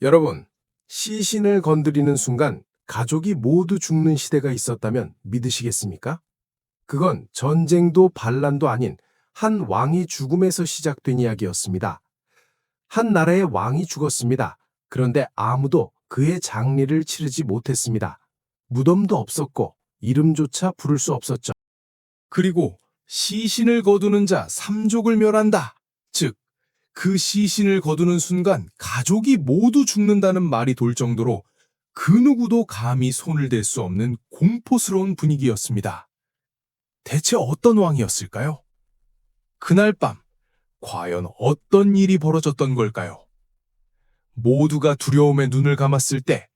여러분, 시신을 건드리는 순간 가족이 모두 죽는 시대가 있었다면 믿으시겠습니까? 그건 전쟁도 반란도 아닌 한 왕의 죽음에서 시작된 이야기였습니다. 한 나라의 왕이 죽었습니다. 그런데 아무도 그의 장례를 치르지 못했습니다. 무덤도 없었고 이름조차 부를 수 없었죠. 그리고 시신을 거두는 자 3족을 멸한다. 즉, 그 시신을 거두는 순간 가족이 모두 죽는다는 말이 돌 정도로 그 누구도 감히 손을 댈 수 없는 공포스러운 분위기였습니다. 대체 어떤 왕이었을까요? 그날 밤, 과연 어떤 일이 벌어졌던 걸까요? 모두가 두려움에 눈을 감았을 때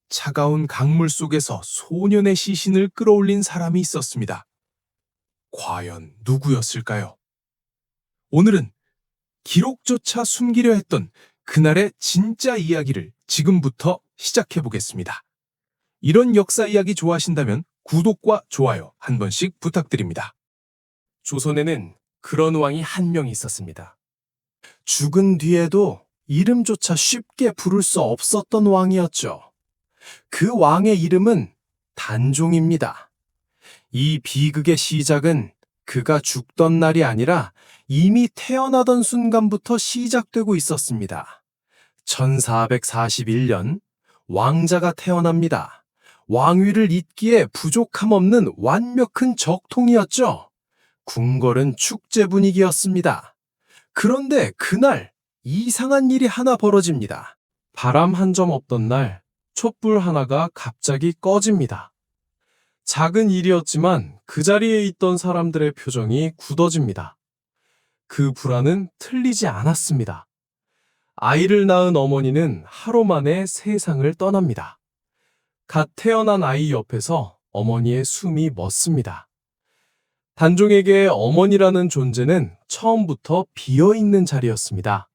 차가운 강물 속에서 소년의 시신을 끌어올린 사람이 있었습니다. 과연 누구였을까요? 오늘은 기록조차 숨기려 했던 그날의 진짜 이야기를 지금부터 시작해 보겠습니다. 이런 역사 이야기 좋아하신다면 구독과 좋아요 한 번씩 부탁드립니다. 조선에는 그런 왕이 한 명 있었습니다. 죽은 뒤에도 이름조차 쉽게 부를 수 없었던 왕이었죠. 그 왕의 이름은 단종입니다. 이 비극의 시작은 그가 죽던 날이 아니라 이미 태어나던 순간부터 시작되고 있었습니다. 1441년 왕자가 태어납니다. 왕위를 잇기에 부족함 없는 완벽한 적통이었죠. 궁궐은 축제 분위기였습니다. 그런데 그날 이상한 일이 하나 벌어집니다. 바람 한 점 없던 날 촛불 하나가 갑자기 꺼집니다. 작은 일이었지만 그 자리에 있던 사람들의 표정이 굳어집니다. 그 불안은 틀리지 않았습니다. 아이를 낳은 어머니는 하루 만에 세상을 떠납니다. 갓 태어난 아이 옆에서 어머니의 숨이 멎습니다. 단종에게 어머니라는 존재는 처음부터 비어있는 자리였습니다.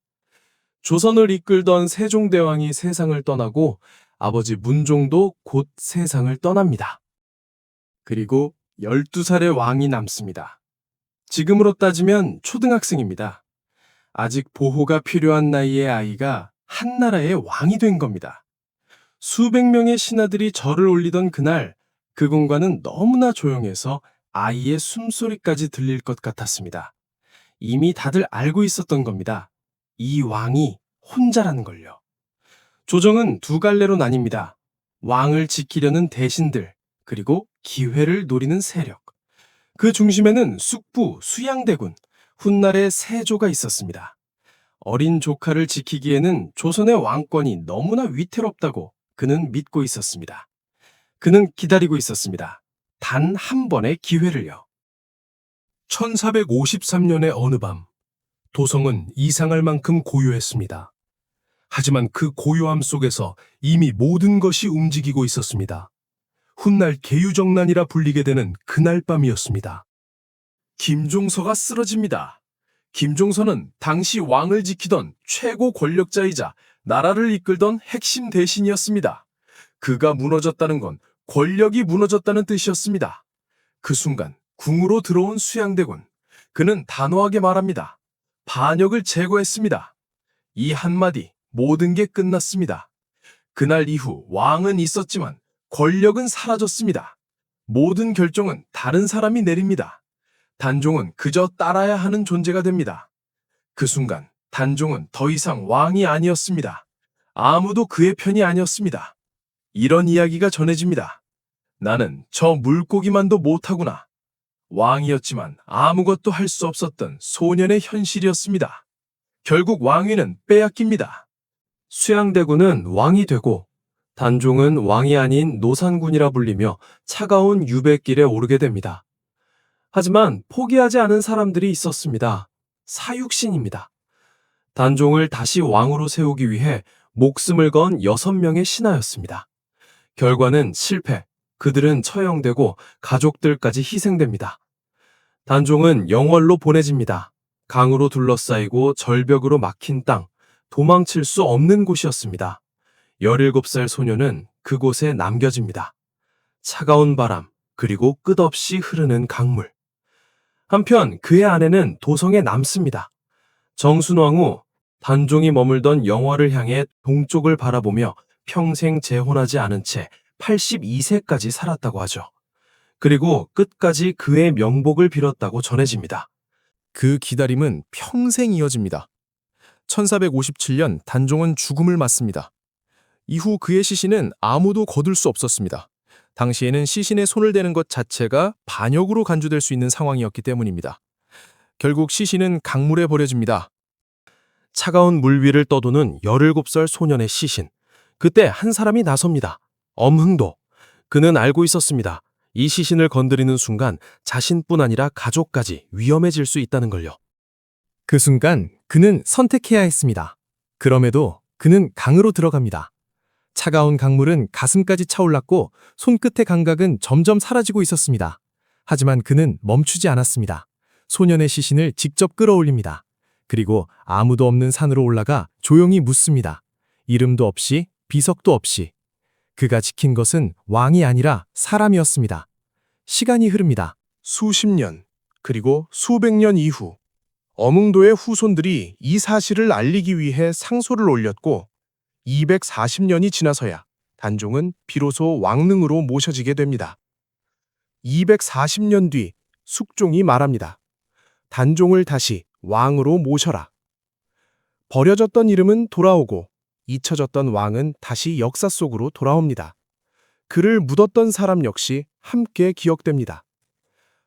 조선을 이끌던 세종대왕이 세상을 떠나고 아버지 문종도 곧 세상을 떠납니다. 그리고 12살의 왕이 남습니다. 지금으로 따지면 초등학생입니다. 아직 보호가 필요한 나이의 아이가 한 나라의 왕이 된 겁니다. 수백 명의 신하들이 절을 올리던 그날 그 공간은 너무나 조용해서 아이의 숨소리까지 들릴 것 같았습니다. 이미 다들 알고 있었던 겁니다. 이 왕이 혼자라는 걸요. 조정은 두 갈래로 나뉩니다. 왕을 지키려는 대신들, 그리고 기회를 노리는 세력. 그 중심에는 숙부, 수양대군, 훗날의 세조가 있었습니다. 어린 조카를 지키기에는 조선의 왕권이 너무나 위태롭다고 그는 믿고 있었습니다. 그는 기다리고 있었습니다. 단 한 번의 기회를요. 1453년의 어느 밤, 도성은 이상할 만큼 고요했습니다. 하지만 그 고요함 속에서 이미 모든 것이 움직이고 있었습니다. 훗날 계유정난이라 불리게 되는 그날 밤이었습니다. 김종서가 쓰러집니다. 김종서는 당시 왕을 지키던 최고 권력자이자 나라를 이끌던 핵심 대신이었습니다. 그가 무너졌다는 건 권력이 무너졌다는 뜻이었습니다. 그 순간 궁으로 들어온 수양대군. 그는 단호하게 말합니다. 반역을 제거했습니다. 이 한마디 모든 게 끝났습니다. 그날 이후 왕은 있었지만 권력은 사라졌습니다. 모든 결정은 다른 사람이 내립니다. 단종은 그저 따라야 하는 존재가 됩니다. 그 순간 단종은 더 이상 왕이 아니었습니다. 아무도 그의 편이 아니었습니다. 이런 이야기가 전해집니다. 나는 저 물고기만도 못하구나. 왕이었지만 아무것도 할 수 없었던 소년의 현실이었습니다. 결국 왕위는 빼앗깁니다. 수양대군은 왕이 되고 단종은 왕이 아닌 노산군이라 불리며 차가운 유배길에 오르게 됩니다. 하지만 포기하지 않은 사람들이 있었습니다. 사육신입니다. 단종을 다시 왕으로 세우기 위해 목숨을 건 6명의 신하였습니다. 결과는 실패. 그들은 처형되고 가족들까지 희생됩니다. 단종은 영월로 보내집니다. 강으로 둘러싸이고 절벽으로 막힌 땅, 도망칠 수 없는 곳이었습니다. 17살 소녀는 그곳에 남겨집니다. 차가운 바람, 그리고 끝없이 흐르는 강물. 한편 그의 아내는 도성에 남습니다. 정순왕후 단종이 머물던 영월을 향해 동쪽을 바라보며 평생 재혼하지 않은 채 82세까지 살았다고 하죠. 그리고 끝까지 그의 명복을 빌었다고 전해집니다. 그 기다림은 평생 이어집니다. 1457년 단종은 죽음을 맞습니다. 이후 그의 시신은 아무도 거둘 수 없었습니다. 당시에는 시신에 손을 대는 것 자체가 반역으로 간주될 수 있는 상황이었기 때문입니다. 결국 시신은 강물에 버려집니다. 차가운 물 위를 떠도는 17살 소년의 시신. 그때 한 사람이 나섭니다. 엄흥도. 그는 알고 있었습니다. 이 시신을 건드리는 순간 자신뿐 아니라 가족까지 위험해질 수 있다는 걸요. 그 순간 그는 선택해야 했습니다. 그럼에도 그는 강으로 들어갑니다. 차가운 강물은 가슴까지 차올랐고 손끝의 감각은 점점 사라지고 있었습니다. 하지만 그는 멈추지 않았습니다. 소년의 시신을 직접 끌어올립니다. 그리고 아무도 없는 산으로 올라가 조용히 묻습니다. 이름도 없이 비석도 없이. 그가 지킨 것은 왕이 아니라 사람이었습니다. 시간이 흐릅니다. 수십 년, 그리고 수백 년 이후 엄흥도의 후손들이 이 사실을 알리기 위해 상소를 올렸고 240년이 지나서야 단종은 비로소 왕릉으로 모셔지게 됩니다. 240년 뒤 숙종이 말합니다. 단종을 다시 왕으로 모셔라. 버려졌던 이름은 돌아오고 잊혀졌던 왕은 다시 역사 속으로 돌아옵니다. 그를 묻었던 사람 역시 함께 기억됩니다.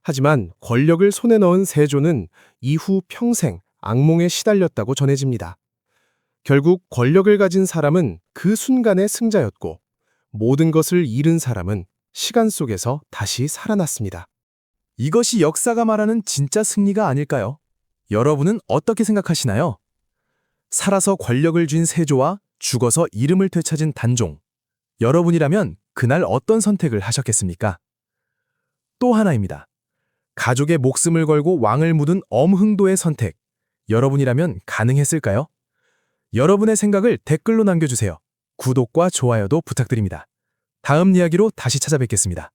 하지만 권력을 손에 넣은 세조는 이후 평생 악몽에 시달렸다고 전해집니다. 결국 권력을 가진 사람은 그 순간의 승자였고 모든 것을 잃은 사람은 시간 속에서 다시 살아났습니다. 이것이 역사가 말하는 진짜 승리가 아닐까요? 여러분은 어떻게 생각하시나요? 살아서 권력을 쥔 세조와 죽어서 이름을 되찾은 단종. 여러분이라면 그날 어떤 선택을 하셨겠습니까? 또 하나입니다. 가족의 목숨을 걸고 왕을 묻은 엄흥도의 선택. 여러분이라면 가능했을까요? 여러분의 생각을 댓글로 남겨주세요. 구독과 좋아요도 부탁드립니다. 다음 이야기로 다시 찾아뵙겠습니다.